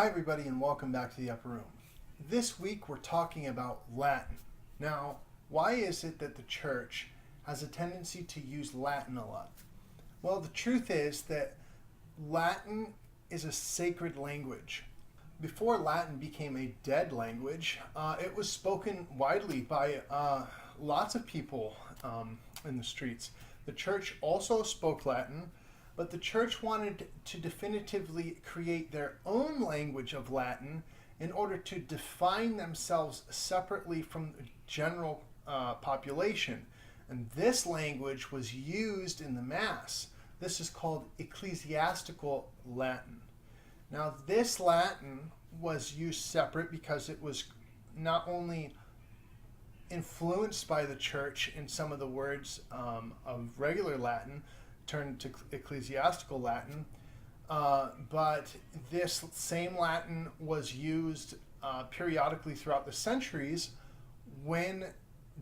Hi everybody and welcome back to the Upper Room. This week we're talking about Latin. Now, why is it that the church has a tendency to use Latin a lot? Well, the truth is that Latin is a sacred language. Before Latin became a dead language, it was spoken widely by lots of people in the streets. The church also spoke Latin, but the church wanted to definitively create their own language of Latin in order to define themselves separately from the general population. And this language was used in the Mass. This is called ecclesiastical Latin. Now, this Latin was used separate because it was not only influenced by the church in some of the words of regular Latin, turned to ecclesiastical Latin, but this same Latin was used periodically throughout the centuries when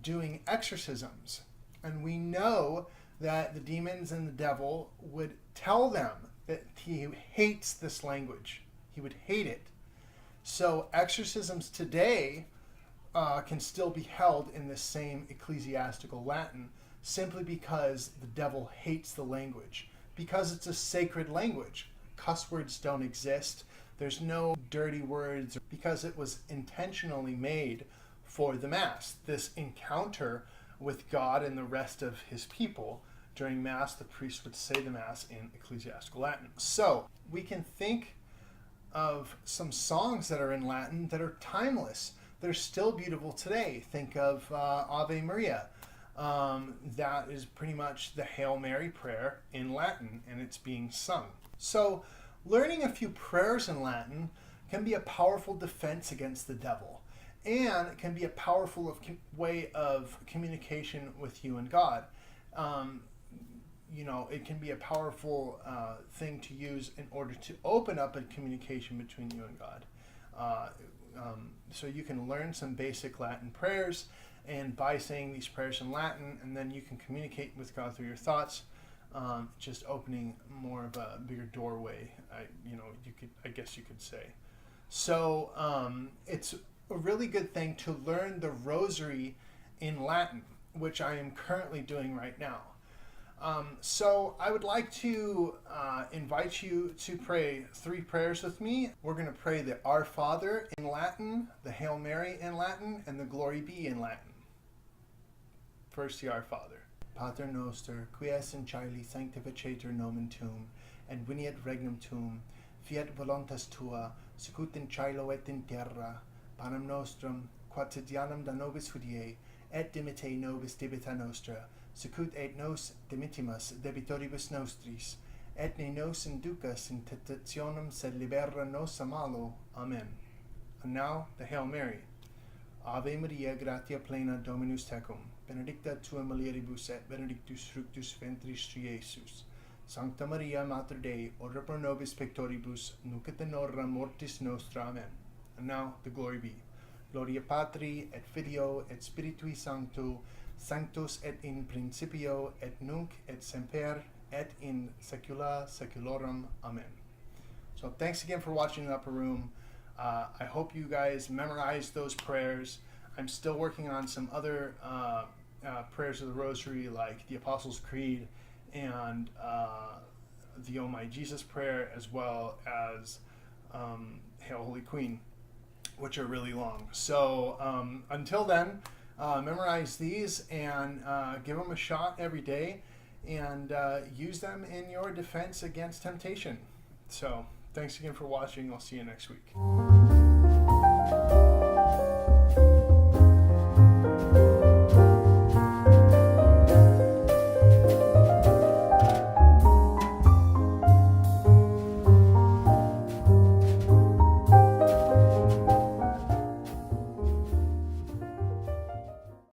doing exorcisms. And we know that the demons and the devil would tell them that he hates this language. He would hate it. So exorcisms today can still be held in the same ecclesiastical Latin, simply because the devil hates the language, because it's a sacred language. Cuss words don't exist. There's no dirty words, because it was intentionally made for the Mass. This encounter with God and the rest of his people. During Mass, the priest would say the Mass in ecclesiastical Latin. So we can think of some songs that are in Latin that are timeless. They're still beautiful today. Think of Ave Maria. That is pretty much the Hail Mary prayer in Latin, and it's being sung. So learning a few prayers in Latin can be a powerful defense against the devil, and it can be a powerful way of communication with you and God. It can be a powerful thing to use in order to open up a communication between you and God. So you can learn some basic Latin prayers, and by saying these prayers in Latin, and then you can communicate with God through your thoughts, just opening more of a bigger doorway, I guess you could say. So it's a really good thing to learn the Rosary in Latin, which I am currently doing right now. So I would like to invite you to pray 3 prayers with me. We're going to pray the Our Father in Latin, the Hail Mary in Latin, and the Glory Be in Latin. First, the Our Father. Pater noster, qui es in caeli sanctificetur nomen tuum, et veniet regnum tuum, fiat voluntas tua, sicut in caelo et in terra. Panem nostrum, quotidianum da nobis hodie, et dimitte nobis debita nostra, sicut et nos dimittimus debitoribus nostris, et ne nos inducas in tentationem, sed libera nos a malo. Amen. And now, the Hail Mary. Ave Maria, gratia plena, Dominus tecum, benedicta tua mulieribus et benedictus fructus ventris tui, Iesus. Sancta Maria, Mater Dei, ora pro nobis pectoribus, nunc et in hora mortis nostra. Amen. And now, the Glory Be. Gloria Patri, et Filio, et Spiritui Sancto, Sanctus et in principio, et nunc, et semper, et in saecula saeculorum. Amen. So thanks again for watching The Upper Room. I hope you guys memorized those prayers. I'm still working on some other prayers of the Rosary, like the Apostles' Creed and the O My Jesus prayer, as well as Hail Holy Queen, which are really long. So until then, memorize these and give them a shot every day, and use them in your defense against temptation. So thanks again for watching. I'll see you next week.